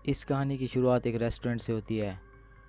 इस कहानी की शुरुआत एक रेस्टोरेंट से होती है।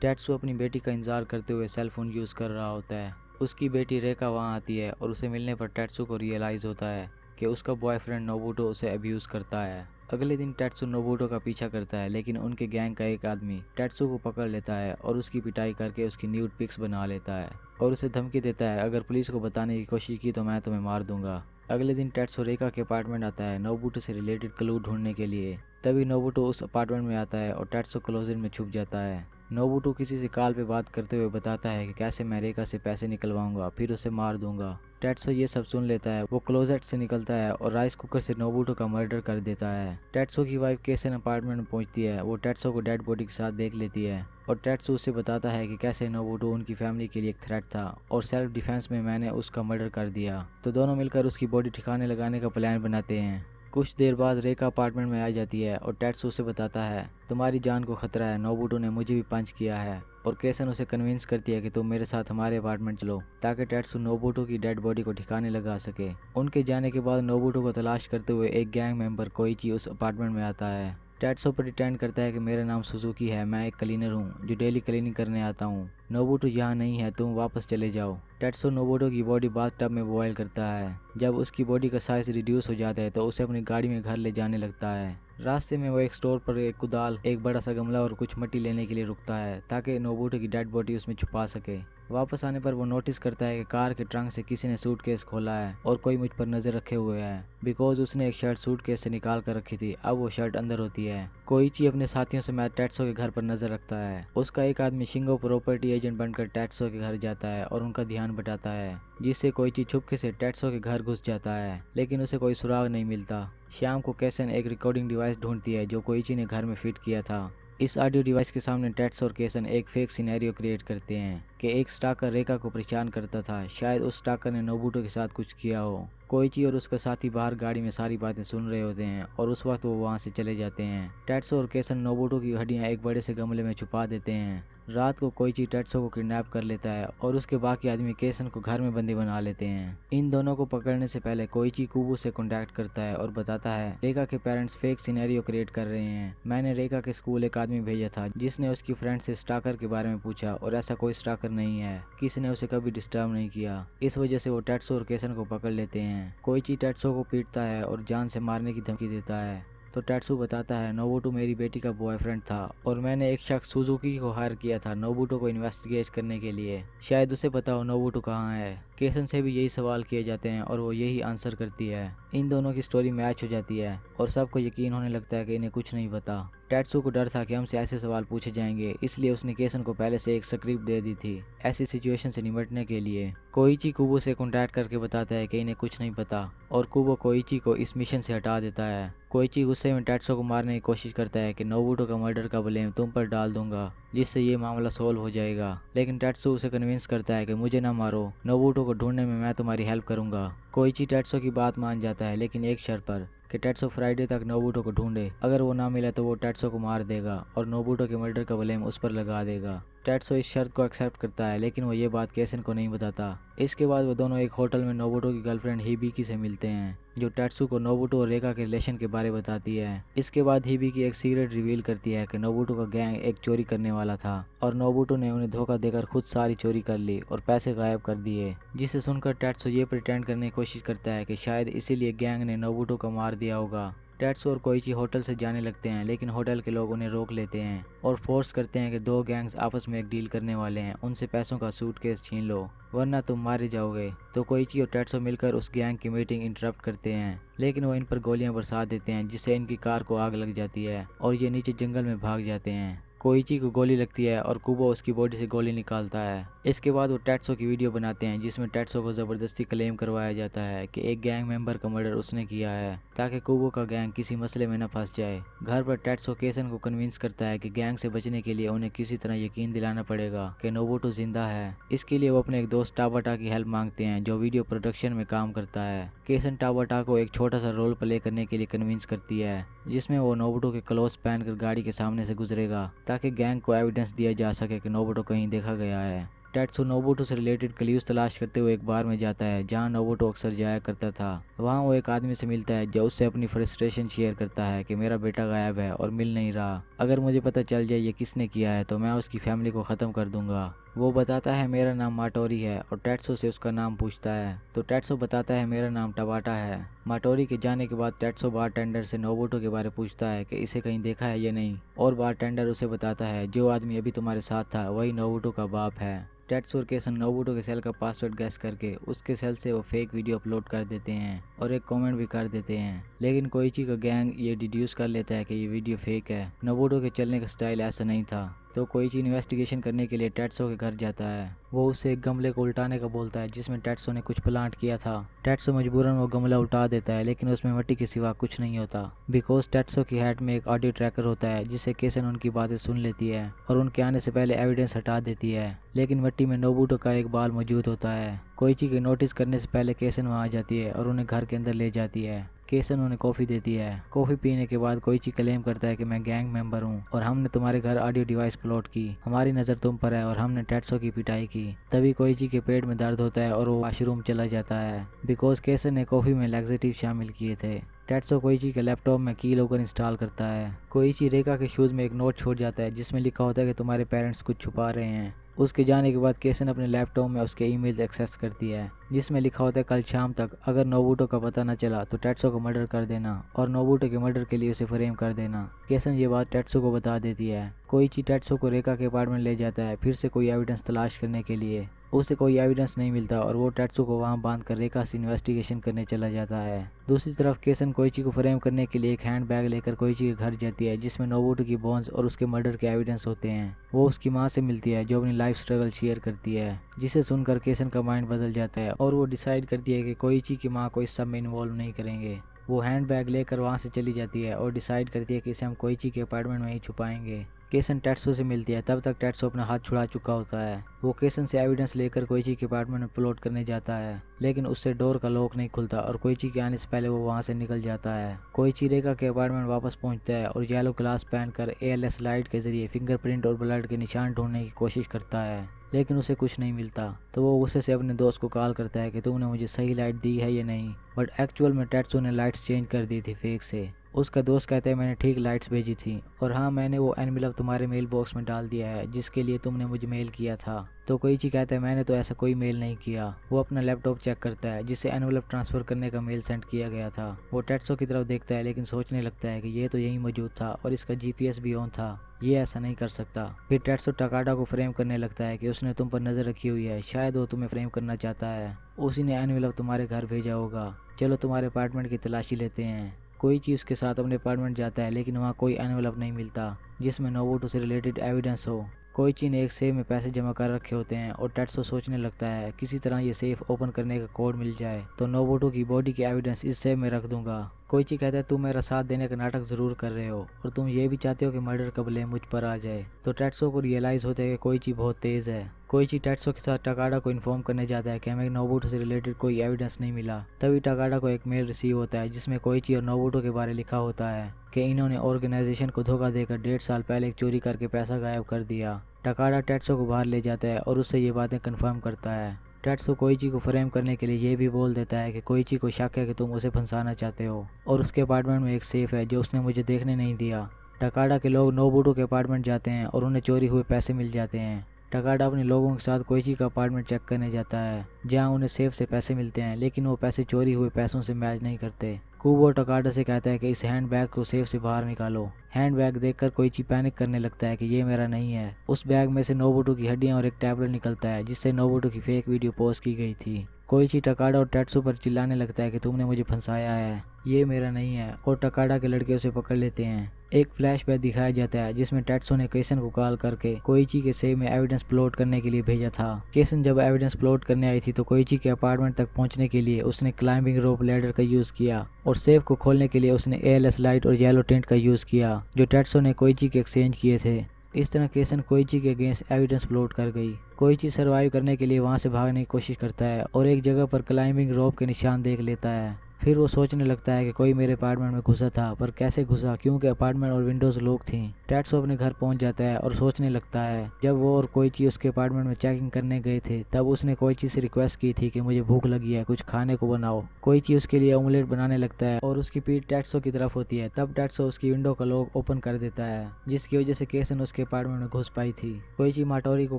टेत्सु अपनी बेटी का इंतजार करते हुए सेल फोन यूज़ कर रहा होता है। उसकी बेटी रेका वहाँ आती है और उसे मिलने पर टेत्सु को रियलाइज़ होता है कि उसका बॉयफ्रेंड नोबुटो उसे अब्यूज़ करता है। अगले दिन टेत्सु नोबुटो का पीछा करता है, लेकिन उनके गैंग का एक आदमी टेत्सु को पकड़ लेता है और उसकी पिटाई करके उसकी न्यूड पिक्स बना लेता है और उसे धमकी देता है, अगर पुलिस को बताने की कोशिश की तो मैं तुम्हें मार दूंगा। अगले दिन टेत्सु रेका के अपार्टमेंट आता है नोबुटो से रिलेटेड क्लू ढूंढने के लिए। तभी नोबुटो उस अपार्टमेंट में आता है और टेत्सु क्लोजेट में छुप जाता है। नोबुटो किसी से कॉल पे बात करते हुए बताता है कि कैसे मैं रेका से पैसे निकलवाऊंगा, फिर उसे मार दूंगा। टेत्सु ये सब सुन लेता है। वो क्लोजेट से निकलता है और राइस कुकर से नोबुटो का मर्डर कर देता है। टेत्सु की वाइफ केसन अपार्टमेंट में पहुंचती है। वो टेत्सु को डेड बॉडी के साथ देख लेती है और टेत्सु उसे बताता है कि कैसे नोबुटो उनकी फैमिली के लिए एक थ्रेट था और सेल्फ डिफेंस में मैंने उसका मर्डर कर दिया। तो दोनों मिलकर उसकी बॉडी ठिकाने लगाने का प्लान बनाते हैं। कुछ देर बाद रेका अपार्टमेंट में आ जाती है और टेत्सु उसे बताता है, तुम्हारी जान को खतरा है, नोबुटो ने मुझे भी पंच किया है। और केसन उसे कन्विंस करती है कि तुम मेरे साथ हमारे अपार्टमेंट चलो ताकि टेत्सु नोबुटो की डेड बॉडी को ठिकाने लगा सके। उनके जाने के बाद नोबुटो को तलाश करते हुए एक गैंग मेंबर कोइची उस अपार्टमेंट में आता है। टेत्सु प्रिटेंड करता है कि मेरा नाम सुजुकी है, मैं एक क्लीनर हूँ जो डेली क्लीनिंग करने आता हूँ। नोबुटो यहाँ नहीं है, तुम वापस चले जाओ। टेत्सु नोबुटो की बॉडी बाथटब में बॉयल करता है। जब उसकी बॉडी का साइज रिड्यूस हो जाता है तो उसे अपनी गाड़ी में घर ले जाने लगता है। रास्ते में वो एक स्टोर पर एक कुदाल, एक बड़ा सा गमला और कुछ मिट्टी लेने के लिए रुकता है ताकि नोबुटो की डेड बॉडी उसमें छुपा सके। वापस आने पर वो नोटिस करता है कि कार के ट्रंक से किसी ने सूटकेस खोला है और कोई मुझ पर नजर रखे हुए है, बिकॉज उसने एक शर्ट सूटकेस से निकाल कर रखी थी। अब वो शर्ट अंदर होती है। कोइची अपने साथियों से मैच टेत्सु के घर पर नजर रखता है। उसका एक आदमी शिंगो प्रॉपर्टी एजेंट बनकर टेत्सु के घर जाता है और उनका ध्यान बटाता है, जिससे कोइची चुपके से टेत्सु के घर घुस जाता है, लेकिन उसे कोई सुराग नहीं मिलता। शाम को केसन एक रिकॉर्डिंग डिवाइस ढूंढती है जो कोइची ने घर में फिट किया था। इस ऑडियो डिवाइस के सामने टेत्सु और केसन एक फेक सिनेरियो क्रिएट करते हैं कि एक स्टाकर रेका को परेशान करता था। शायद उस स्टाकर ने नोबुटो के साथ कुछ किया हो। कोइची और उसका साथी बाहर गाड़ी में सारी बातें सुन रहे होते हैं और उस वक्त वो वहाँ से चले जाते हैं। टेत्सु और केसन नोबुटो की हड्डियाँ एक बड़े से गमले में छुपा देते हैं। रात को कोइची टेत्सु को किडनैप कर लेता है और उसके बाकी आदमी केसन को घर में बंदी बना लेते हैं। इन दोनों को पकड़ने से पहले कोइची कुबू से कॉन्टैक्ट करता है और बताता है रेका के पेरेंट्स फेक सिनेरियो क्रिएट कर रहे हैं। मैंने रेका के स्कूल एक आदमी भेजा था जिसने उसकी फ्रेंड से स्टाकर के बारे में पूछा और ऐसा कोई स्टाकर नहीं है, किसी ने उसे कभी डिस्टर्ब नहीं किया। इस वजह से वो टेत्सु और केसन को पकड़ लेते हैं। कोइची टेत्सु को पीटता है और जान से मारने की धमकी देता है। तो टेत्सु बताता है नोबुटो मेरी बेटी का बॉयफ्रेंड था और मैंने एक शख्स सुजुकी को हायर किया था नोबुटो को इन्वेस्टिगेट करने के लिए। शायद उसे पता हो नोबुटो कहाँ है। केसन से भी यही सवाल किए जाते हैं और वो यही आंसर करती है। इन दोनों की स्टोरी मैच हो जाती है और सबको यकीन होने लगता है कि इन्हें कुछ नहीं पता। टेत्सु को डर था कि हमसे ऐसे सवाल पूछे जाएंगे, इसलिए उसने केसन को पहले से एक स्क्रिप्ट दे दी थी ऐसी सिचुएशन से निपटने के लिए। कोइची कुबो से कॉन्टैक्ट करके बताता है कि इन्हें कुछ नहीं पता और कुबो कोइची को इस मिशन से हटा देता है। कोइची गुस्से में टेत्सु को मारने की कोशिश करता है कि नोबुटो का मर्डर का ब्लेम तुम पर डाल दूंगा, जिससे ये मामला सोल्व हो जाएगा। लेकिन टेत्सु उसे कन्विंस करता है कि मुझे ना मारो, नोबुटो को ढूंढने में मैं तुम्हारी हेल्प करूंगा। कोइची टेत्सु की बात मान जाता है, लेकिन एक शर्त पर कि टेत्सु फ्राइडे तक नोबुटो को ढूंढे। अगर वो ना मिला तो वो टेत्सु को मार देगा और नोबुटो के मर्डर का ब्लेम उस पर लगा देगा। टेत्सु इस शर्त को एक्सेप्ट करता है, लेकिन वो ये बात केसन को नहीं बताता। इसके बाद वो दोनों एक होटल में नोबुटो की गर्लफ्रेंड हिबिकी से मिलते हैं, जो टेत्सु को नोबुटो और रेका के रिलेशन के बारे में बताती है। इसके बाद हिबिकी एक सीक्रेट रिवील करती है कि नोबुटो का गैंग एक चोरी करने वाला था और नोबुटो ने उन्हें धोखा देकर खुद सारी चोरी कर ली और पैसे गायब कर दिए। जिसे सुनकर टेत्सु ये प्रिटेंड करने की कोशिश करता है कि शायद इसीलिए गैंग ने नोबुटो को मार दिया होगा। टेत्सु और कोइची होटल से जाने लगते हैं, लेकिन होटल के लोग उन्हें रोक लेते हैं और फोर्स करते हैं कि दो गैंग्स आपस में एक डील करने वाले हैं, उनसे पैसों का सूटकेस छीन लो वरना तुम मारे जाओगे। तो कोइची और टेत्सु मिलकर उस गैंग की मीटिंग इंटरप्ट करते हैं, लेकिन वो इन पर गोलियां बरसा देते हैं, जिससे इनकी कार को आग लग जाती है और ये नीचे जंगल में भाग जाते हैं। कोइची को गोली लगती है और कुबो उसकी बॉडी से गोली निकालता है। इसके बाद वो टेत्सु की वीडियो बनाते हैं जिसमें टेत्सु को जबरदस्ती क्लेम करवाया जाता है कि एक गैंग मेंबर का मर्डर उसने किया है ताकि कुबो का गैंग किसी मसले में न फंस जाए। घर पर टेत्सु केसन को कन्विंस करता है कि गैंग से बचने के लिए उन्हें किसी तरह यकीन दिलाना पड़ेगा कि नोबुटो जिंदा है। इसके लिए वो अपने एक दोस्त टाबाटा की हेल्प मांगते हैं जो वीडियो प्रोडक्शन में काम करता है। केसन टाबाटा को एक छोटा सा रोल प्ले करने के लिए कन्विंस करती है, जिसमें वो नोबुटो के क्लोथ पहनकर गाड़ी के सामने से गुजरेगा ताकि गैंग को एविडेंस दिया जा सके कि नोबुटो कहीं देखा गया है। टेट्सू नोबुटो से रिलेटेड क्लूज तलाश करते हुए एक बार में जाता है जहां नोबुटो अक्सर जाया करता था। वहां वो एक आदमी से मिलता है जो उससे अपनी फ्रस्ट्रेशन शेयर करता है कि मेरा बेटा गायब है और मिल नहीं रहा। अगर मुझे पता चल जाए ये किसने किया है तो मैं उसकी फैमिली को ख़त्म कर दूंगा। वो बताता है मेरा नाम माटोरी है और टेट्सू से उसका नाम पूछता है तो टेट्सू बताता है मेरा नाम टबाटा है। माटोरी के जाने के बाद टेट्सू बारटेंडर से नोबुटो के बारे पूछता है कि इसे कहीं देखा है या नहीं, और बारटेंडर उसे बताता है जो आदमी अभी तुम्हारे साथ था वही नोबुटो का बाप है। टेट्सू और केसन नोबुटो के सेल का पासवर्ड गैस करके उसके सेल से वो फेक वीडियो अपलोड कर देते हैं और एक कमेंट भी कर देते हैं, लेकिन कोइची का गैंग ये डिड्यूस कर लेता है कि ये वीडियो फेक है। नोबुटो के चलने का स्टाइल ऐसा नहीं था, तो कोइची इन्वेस्टिगेशन करने के लिए टेट्सू के घर जाता है। वो उससे एक गमले को उल्टाने का बोलता है जिसमें टेट्सू ने कुछ प्लांट किया था। टेट्सू मजबूरन वो गमला उल्टा देता है लेकिन उसमें मिट्टी के सिवा कुछ नहीं होता। बिकॉज टेट्सू की हेड में एक ऑडियो ट्रैकर होता है जिससे केसन उनकी बातें सुन लेती है और उनके आने से पहले एविडेंस हटा देती है, लेकिन मिट्टी में नोबुटो का एक बाल मौजूद होता है। कोइची के नोटिस करने से पहले केसन वहाँ आ जाती है और उन्हें घर के अंदर ले जाती है। केसन उन्हें कॉफ़ी देती है। कॉफ़ी पीने के बाद कोइची क्लेम करता है कि मैं गैंग मेंबर हूँ और हमने तुम्हारे घर ऑडियो डिवाइस प्लॉट की, हमारी नज़र तुम पर है और हमने टेट्सू की पिटाई की। तभी कोइची के पेट में दर्द होता है और वो वॉशरूम चला जाता है बिकॉज केसन ने कॉफ़ी में लैक्सेटिव शामिल किए थे। टेट्सू कोइची के लैपटॉप में की लॉकर इंस्टॉल करता है। कोइची रेका के शूज़ में एक नोट छोड़ जाता है जिसमें लिखा होता है कि तुम्हारे पेरेंट्स कुछ छुपा रहे हैं। उसके जाने के बाद केसन अपने लैपटॉप में उसके ईमेल एक्सेस करती है जिसमें लिखा होता है कल शाम तक अगर नोबुटो का पता न चला तो टेट्सू को मर्डर कर देना और नोबुटो के मर्डर के लिए उसे फ्रेम कर देना। केसन ये बात टेट्सू को बता देती है। कोइची टेट्सू को रेका के अपार्टमेंट ले जाता है फिर से कोई एविडेंस तलाश करने के लिए। उसे कोई एविडेंस नहीं मिलता और वो टेट्सू को वहां बांध कर रेका से इन्वेस्टिगेशन करने चला जाता है। दूसरी तरफ केसन कोइची को फ्रेम करने के लिए एक हैंड बैग लेकर कोइची के घर जाती है जिसमें नोबुटो की बोन्स और उसके मर्डर के एविडेंस होते हैं। वो उसकी माँ से मिलती है जो अपनी लाइफ स्ट्रगल शेयर करती है, जिसे सुनकर केसन का माइंड बदल जाता है और वो डिसाइड करती है कि कोइची की माँ को इस सब में इन्वॉल्व नहीं करेंगे। वो हैंड बैग लेकर वहाँ से चली जाती है और डिसाइड करती है कि इसे हम कोइची के अपार्टमेंट में ही छुपाएंगे। केसन टेट्सू से मिलती है, तब तक टेट्सू अपना हाथ छुड़ा चुका होता है। वो केसन से एविडेंस लेकर कोइची के अपार्टमेंट में प्लॉट करने जाता है लेकिन उससे डोर का लॉक नहीं खुलता और कोइची के आने से पहले वो वहाँ से निकल जाता है। कोइची रेका के अपार्टमेंट वापस पहुँचता है और येलो ग्लास पहनकर ALS लाइट के जरिए फिंगरप्रिंट और ब्लड के निशान ढूंढने की कोशिश करता है लेकिन उसे कुछ नहीं मिलता। तो वो गुस्से से अपने दोस्त को कॉल करता है कि तुमने मुझे सही लाइट दी है या नहीं, बट एक्चुअल में टेट्सू ने लाइट्स चेंज कर दी थी फेक से। उसका दोस्त कहता है मैंने ठीक लाइट्स भेजी थी और हाँ मैंने वो एनवेलप तुम्हारे मेल बॉक्स में डाल दिया है जिसके लिए तुमने मुझे मेल किया था। तो कोइची कहता है मैंने तो ऐसा कोई मेल नहीं किया। वो अपना लैपटॉप चेक करता है जिससे एनवेलप ट्रांसफ़र करने का मेल सेंड किया गया था। वो टेट्सू की तरफ देखता है लेकिन सोचने लगता है कि ये तो यहीं मौजूद था और इसका GPS भी ऑन था, ये ऐसा नहीं कर सकता। फिर टेट्सू टकाडा को फ्रेम करने लगता है कि उसने तुम पर नज़र रखी हुई है, शायद वो तुम्हें फ्रेम करना चाहता है, उसी ने एनवेलप तुम्हारे घर भेजा होगा। चलो तुम्हारे अपार्टमेंट की तलाशी लेते हैं। कोइची उसके साथ अपने अपार्टमेंट जाता है लेकिन वहाँ कोई एनवेलप नहीं मिलता जिसमें नोबुटो से रिलेटेड एविडेंस हो। कोइची ने एक सेफ में पैसे जमा कर रखे होते हैं और टेट्सू सोचने लगता है किसी तरह ये सेफ ओपन करने का कोड मिल जाए तो नोबुटो की बॉडी के एविडेंस इस सेफ में रख दूंगा। कोइची कहता है तुम मेरा साथ देने का नाटक जरूर कर रहे हो और तुम ये भी चाहते हो कि मर्डर का ब्लेम मुझ पर आ जाए। तो टेट्सू को रियलाइज होता है कि कोइची बहुत तेज है। कोइची टेट्सू के साथ टकाडा को इन्फॉर्म करने जाता है कि हमें नोबुटो से रिलेटेड कोई एविडेंस नहीं मिला। तभी टकाडा को एक मेल रिसीव होता है जिसमें कोइची और नोबुटो के बारे लिखा होता है कि इन्होंने ऑर्गेनाइजेशन को धोखा देकर 1.5 साल पहले एक चोरी करके पैसा गायब कर दिया। टकाडा टेट्सू को बाहर ले जाता है और उससे ये बातें कंफर्म करता है। टेट्सू कोइची को फ्रेम करने के लिए ये भी बोल देता है कि कोइची को शक है कि तुम उसे फंसाना चाहते हो और उसके अपार्टमेंट में एक सेफ है जो उसने मुझे देखने नहीं दिया। टकाडा के लोग नोबुटो के अपार्टमेंट जाते हैं और उन्हें चोरी हुए पैसे मिल जाते हैं। टकाडा अपने लोगों के साथ कोइची का अपार्टमेंट चेक करने जाता है जहां उन्हें सेफ से पैसे मिलते हैं लेकिन वो पैसे चोरी हुए पैसों से मैच नहीं करते। कुबो टकाडा से कहता है कि इस हैंड बैग को सेफ से बाहर निकालो। हैंड बैग देखकर कोइची पैनिक करने लगता है कि ये मेरा नहीं है। उस बैग में से नोबुटो की हड्डियां और एक टैबलेट निकलता है जिससे नोबुटो की फेक वीडियो पोस्ट की गई थी। कोइची टकाडा और टेट्सू पर चिल्लाने लगता है कि तुमने मुझे फंसाया है, ये मेरा नहीं है, और टकाडा के लड़के उसे पकड़ लेते हैं। एक फ्लैशबैक दिखाया जाता है जिसमें टेट्सू ने केसन को कॉल करके कोइची के सेफ में एविडेंस प्लॉट करने के लिए भेजा था। केसन जब एविडेंस प्लॉट करने आई थी तो कोइची के अपार्टमेंट तक पहुंचने के लिए उसने क्लाइंबिंग रोप लैडर का यूज किया और सेफ को खोलने के लिए उसने ALS लाइट और येलो टेंट का यूज किया जो टेट्सू ने कोइची के एक्सचेंज किए थे। इस तरह केसन कोइची के अगेंस्ट एविडेंस प्लॉट कर गई। कोइची सर्वाइव करने के लिए वहां से भागने की कोशिश करता है और एक जगह पर क्लाइंबिंग रोप के निशान देख लेता है। फिर वो सोचने लगता है कि कोई मेरे अपार्टमेंट में घुसा था, पर कैसे घुसा, क्योंकि अपार्टमेंट और विंडोज लॉक थी। टैट्सो अपने घर पहुंच जाता है और सोचने लगता है जब वो और कोइची उसके अपार्टमेंट में चेकिंग करने गए थे तब उसने कोइची से रिक्वेस्ट की थी कि मुझे भूख लगी है, कुछ खाने को बनाओ। कोइची उसके लिए ऑमलेट बनाने लगता है और उसकी पीठ टैट्सो की तरफ होती है। तब टैट्सो उसकी विंडो का लॉक ओपन कर देता है, जिसकी वजह से केसन उसके अपार्टमेंट में घुस पाई थी। कोइची माटोरी को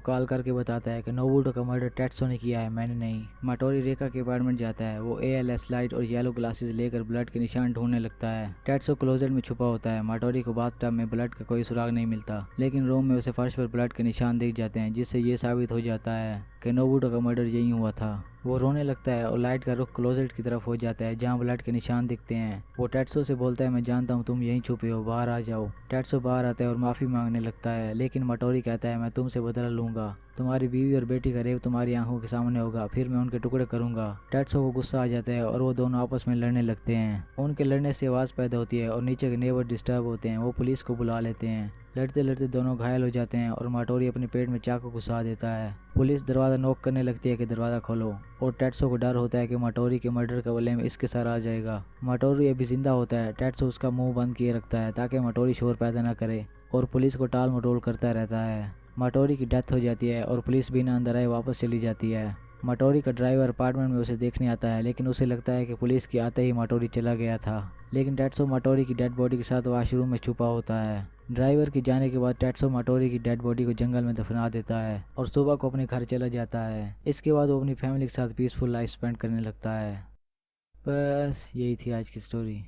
कॉल करके बताता है कि नोबुटो का मर्डर टैट्सो ने किया है, मैंने नहीं। माटोरी रेखा के अपार्टमेंट जाता है। वो ALS लाइट और येलो ग्लासेस लेकर ब्लड के निशान ढूंढने लगता है। टैट्सो क्लोजेट में छुपा होता है। माटोरी को बाथटब में ब्लड का कोई सुराग नहीं मिलता, लेकिन रूम में उसे फर्श पर ब्लड के निशान दिख जाते हैं, जिससे ये साबित हो जाता है कि नोबुटो का मर्डर यहीं हुआ था। वो रोने लगता है और लाइट का रुख क्लोजेट की तरफ हो जाता है जहाँ ब्लड के निशान दिखते हैं। वो टैट्सो से बोलता है मैं जानता हूँ तुम यहीं छुपे हो, बाहर आ जाओ। टैट्सो बाहर आता है और माफ़ी मांगने लगता है, लेकिन माटोरी कहता है मैं तुमसे बदला लूंगा, तुम्हारी बीवी और बेटी का रेप तुम्हारी आंखों के सामने होगा, फिर मैं उनके टुकड़े करूंगा। टैट्सो को गुस्सा आ जाता है और वो दोनों आपस में लड़ने लगते हैं। उनके लड़ने से आवाज़ पैदा होती है और नीचे के नेबर डिस्टर्ब होते हैं। वो पुलिस को बुला लेते हैं। लड़ते लड़ते दोनों घायल हो जाते हैं और माटोरी अपने पेट में चाकू घुसा देता है। पुलिस दरवाज़ा नॉक करने लगती है कि दरवाज़ा खोलो, और टैट्सो को डर होता है कि माटोरी के मर्डर का ब्लेम इसके सर आ जाएगा। माटोरी अभी जिंदा होता है। टैट्सो उसका मुंह बंद किए रखता है ताकि माटोरी शोर पैदा न करे और पुलिस को टाल मटोल करता रहता है। माटोरी की डेथ हो जाती है और पुलिस बिना अंदर आए वापस चली जाती है। माटोरी का ड्राइवर अपार्टमेंट में उसे देखने आता है, लेकिन उसे लगता है कि पुलिस के आते ही माटोरी चला गया था। लेकिन टैट्सो माटोरी की डेड बॉडी के साथ वॉशरूम में छुपा होता है। ड्राइवर के जाने के बाद टैट्सो माटोरी की डेड बॉडी को जंगल में दफना देता है और सुबह को अपने घर चला जाता है। इसके बाद वो अपनी फैमिली के साथ पीसफुल लाइफ स्पेंड करने लगता है। बस यही थी आज की स्टोरी।